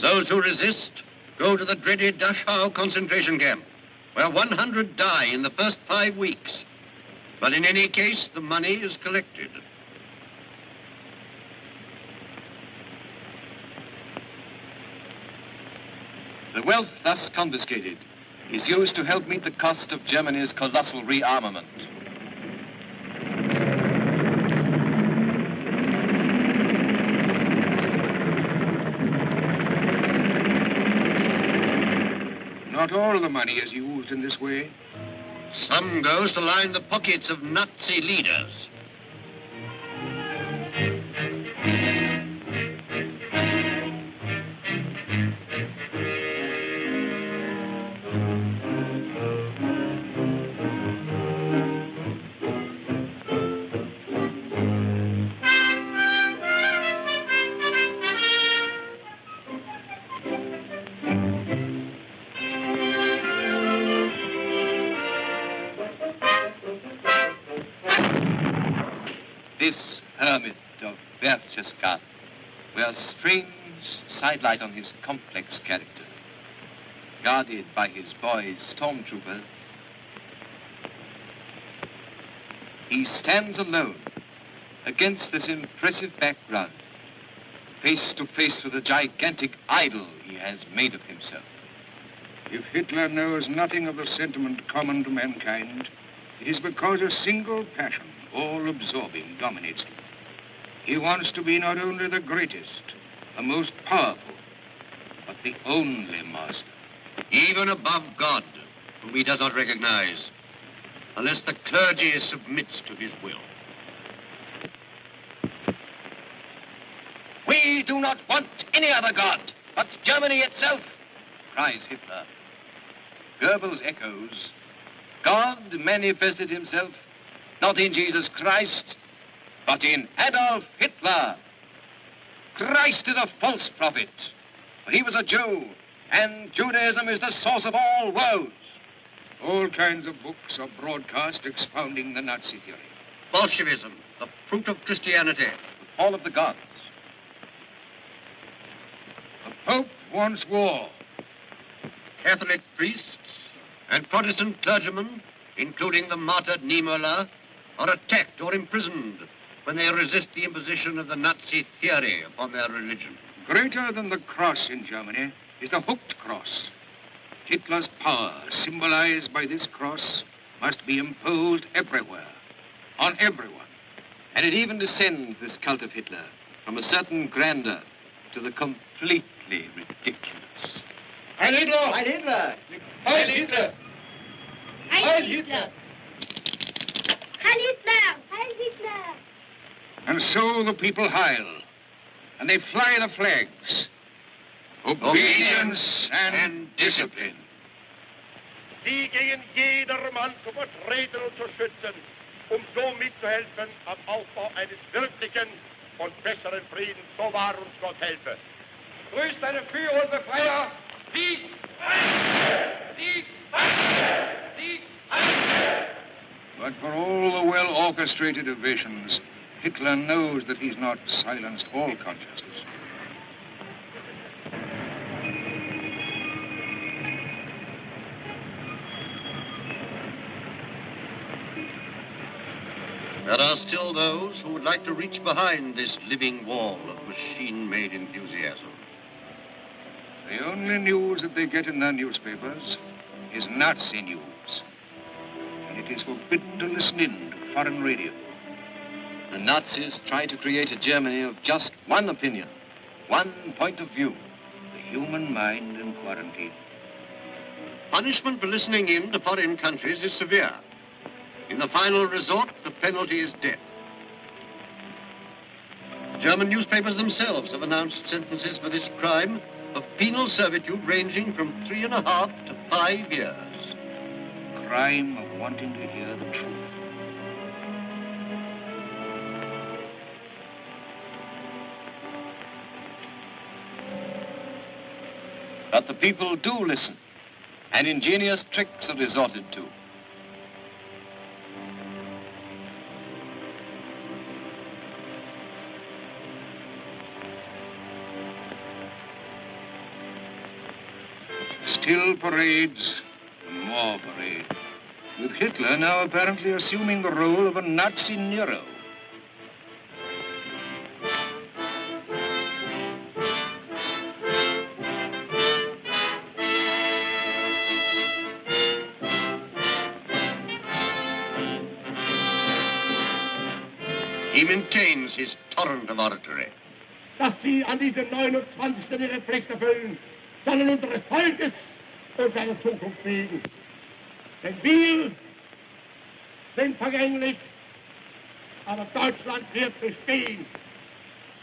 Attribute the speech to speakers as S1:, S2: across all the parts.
S1: Those who resist go to the dreaded Dachau concentration camp, where 100 die in the first 5 weeks. But in any case, the money is collected.
S2: The wealth thus confiscated is used to help meet the cost of Germany's colossal rearmament.
S3: Not all the money is used in this way.
S1: Some goes to line the pockets of Nazi leaders.
S2: This hermit of Berchtesgaden wears strange sidelight on his complex character. Guarded by his boy stormtrooper, he stands alone against this impressive background, face to face with the gigantic idol he has made of himself.
S3: If Hitler knows nothing of the sentiment common to mankind, it is because a single passion, all-absorbing, dominates him. He wants to be not only the greatest, the most powerful, but the only master.
S1: Even above God, whom he does not recognize, unless the clergy submits to his will.
S2: We do not want any other God but Germany itself, cries Hitler. Goebbels echoes, God manifested himself not in Jesus Christ, but in Adolf Hitler. Christ is a false prophet, but he was a Jew, and Judaism is the source of all woes.
S3: All kinds of books are broadcast expounding the Nazi theory.
S1: Bolshevism, the fruit of Christianity.
S2: The fall of the gods.
S3: The Pope wants war.
S1: Catholic priests and Protestant clergymen, including the martyred Niemöller, are attacked or imprisoned when they resist the imposition of the Nazi theory upon their religion.
S3: Greater than the cross in Germany is the hooked cross. Hitler's power, symbolized by this cross, must be imposed everywhere, on everyone.
S2: And it even descends, this cult of Hitler, from a certain grandeur to the completely ridiculous.
S3: Heil Hitler!
S4: Heil Hitler!
S3: Heil Hitler!
S4: Heil Hitler!
S5: Heil Hitler! Heil Hitler!
S3: And so the people heil, and they fly the flags. Obedience and discipline.
S6: Sie gegen jedermann zu vertreten und zu schützen, so mitzuhelfen am Aufbau eines wirklichen und besseren Friedens. So wahr uns Gott helfe.
S4: Grüßt deine Führer und Befreier! Sieg! Sieg! Sieg!
S3: But for all the well-orchestrated evasions, Hitler knows that he's not silenced all consciences.
S1: There are still those who would like to reach behind this living wall of machine-made enthusiasm.
S3: The only news that they get in their newspapers is Nazi news. And it is forbidden to listen in to foreign radio.
S2: The Nazis try to create a Germany of just one opinion, one point of view.
S3: The human mind in quarantine.
S1: Punishment for listening in to foreign countries is severe. In the final resort, the penalty is death. German newspapers themselves have announced sentences for this crime of penal servitude ranging from 3.5 to 5 years.
S3: Crime of wanting to hear the truth.
S2: But the people do listen, and ingenious tricks are resorted to.
S3: Still parades and more parades. With Hitler now apparently assuming the role of a Nazi Nero.
S1: He maintains his torrent of oratory.
S6: Dass Sie an diesem 29. Ihre Pflicht erfüllen, sollen unseres Volkes und seiner Zukunft wegen. Denn wir sind vergänglich, aber Deutschland wird bestehen.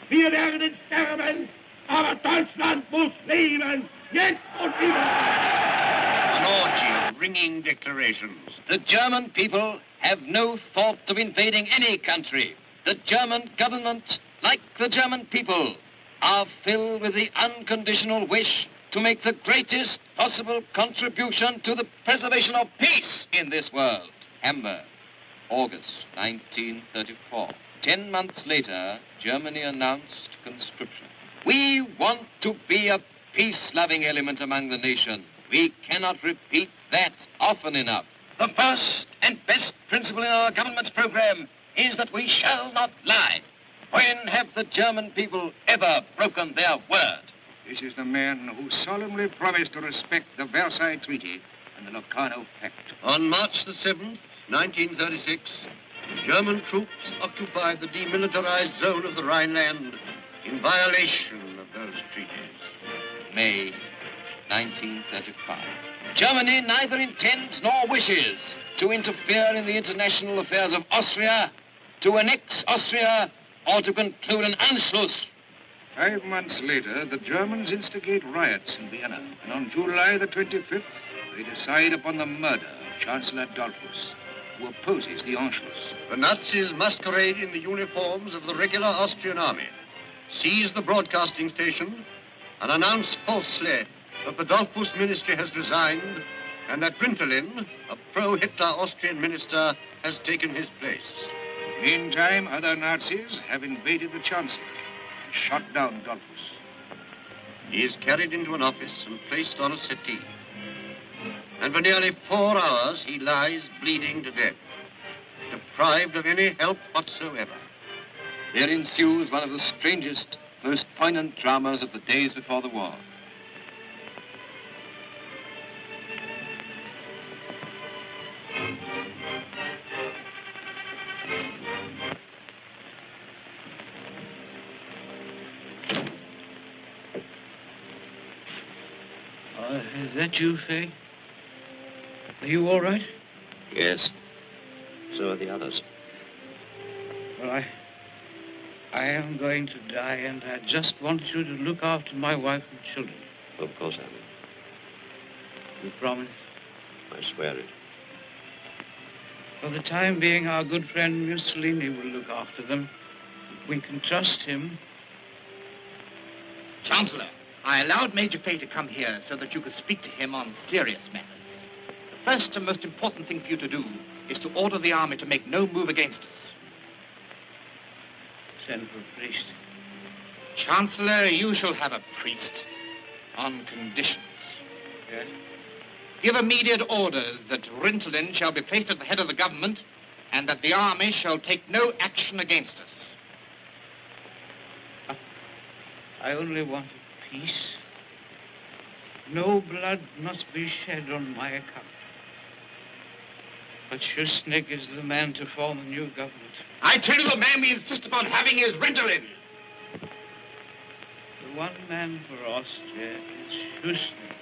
S6: Wir werden sterben, aber Deutschland muss leben, jetzt und immer.
S1: An orgy of ringing declarations.
S2: The German people have no thought of invading any country. The German government, like the German people, are filled with the unconditional wish to make the greatest possible contribution to the preservation of peace in this world. Hamburg, August 1934. 10 months later, Germany announced conscription. We want to be a peace-loving element among the nation. We cannot repeat that often enough. The first and best principle in our government's program is that we shall not lie. When have the German people ever broken their word?
S3: This is the man who solemnly promised to respect the Versailles Treaty and the Locarno Pact.
S1: On March the 7th, 1936, German troops occupied the demilitarized zone of the Rhineland in violation of those treaties.
S2: May 1935. Germany neither intends nor wishes to interfere in the international affairs of Austria, to annex Austria, or to conclude an Anschluss.
S3: 5 months later, the Germans instigate riots in Vienna. And on July the 25th, they decide upon the murder of Chancellor Adolphus, who opposes the Anschluss.
S1: The Nazis masquerade in the uniforms of the regular Austrian army, seize the broadcasting station, and announce falsely that the Adolphus ministry has resigned and that Brintelin, a pro-Hitler Austrian minister, has taken his place.
S3: Meantime, other Nazis have invaded the Chancellor and shot down Adolphus.
S1: He is carried into an office and placed on a settee. And for nearly 4 hours, he lies bleeding to death, deprived of any help whatsoever.
S2: There ensues one of the strangest, most poignant dramas of the days before the war.
S7: Is that you, Faye? Are you all right?
S1: Yes. So are the others.
S7: Well, I am going to die, and I just want you to look after my wife and children.
S1: Of course I will.
S7: You promise?
S1: I swear it.
S7: For the time being, our good friend Mussolini will look after them. We can trust him.
S8: Chancellor, I allowed Major Fay to come here so that you could speak to him on serious matters. The first and most important thing for you to do is to order the army to make no move against us.
S7: Send for a priest.
S8: Chancellor, you shall have a priest on conditions.
S7: Yes?
S8: Give immediate orders that Rintelen shall be placed at the head of the government and that the army shall take no action against us.
S7: I only want peace. No blood must be shed on my account. But Schuschnigg is the man to form a new government.
S8: I tell you, the man we insist upon having is Rintelen.
S7: The one man for Austria is Schuschnigg.